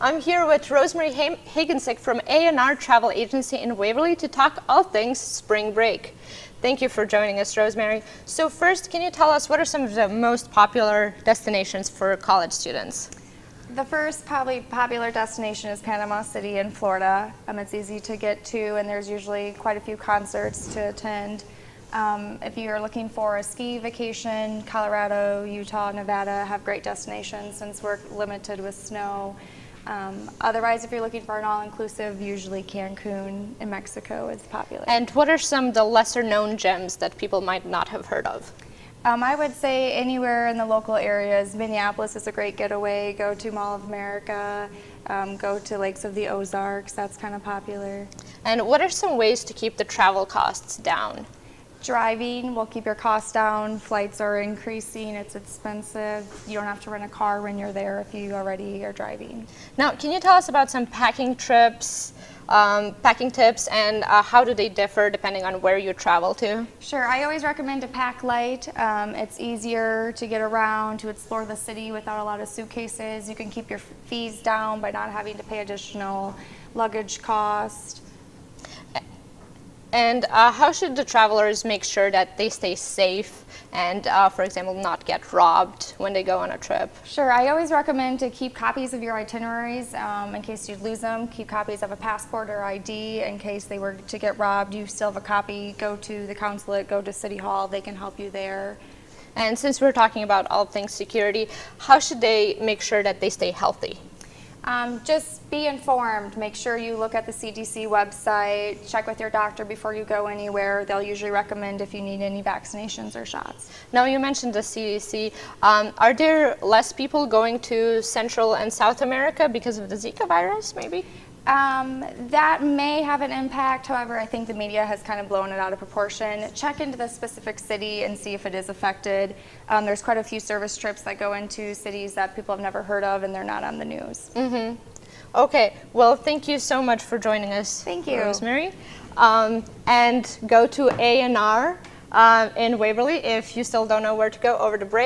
I'm here with Rosemary Hagensick from A&R Travel Agency in Waverly to talk all things spring break. Thank you for joining us, Rosemary. So first, can you tell us what are some of the most popular destinations for college students? The first probably popular destination is Panama City in Florida. It's easy to get to, and there's usually quite a few concerts to attend. If you're looking for a ski vacation, Colorado, Utah, Nevada have great destinations since we're limited with snow. Otherwise, if you're looking for an all-inclusive, usually Cancun in Mexico is popular. And what are some of the lesser-known gems that people might not have heard of? I would say anywhere in the local areas. Minneapolis is a great getaway. Go to Mall of America, go to Lakes of the Ozarks. That's kind of popular. And what are some ways to keep the travel costs down? Driving will keep your costs down. Flights are increasing. It's expensive. You don't have to rent a car when you're there if you already are driving. Now, can you tell us about some packing tips, and how do they differ depending on where you travel to? Sure. I always recommend to pack light. It's easier to get around, to explore the city without a lot of suitcases. You can keep your fees down by not having to pay additional luggage cost. And how should the travelers make sure that they stay safe and, for example, not get robbed when they go on a trip? Sure. I always recommend to keep copies of your itineraries in case you lose them. Keep copies of a passport or ID in case they were to get robbed. You still have a copy. Go to the consulate, go to City Hall. They can help you there. And since we're talking about all things security, how should they make sure that they stay healthy? Just be informed. Make sure you look at the CDC website, check with your doctor before you go anywhere. They'll usually recommend if you need any vaccinations or shots. Now, you mentioned the CDC. Are there less people going to Central and South America because of the Zika virus, maybe? That may have an impact. However, I think the media has kind of blown it out of proportion. Check into the specific city and see if it is affected. There's quite a few service trips that go into cities that people have never heard of and they're not on the news. Mm-hmm. Okay, well, thank you so much for joining us, Thank you. Rosemary. And go to A&R in Waverly if you still don't know where to go over the break.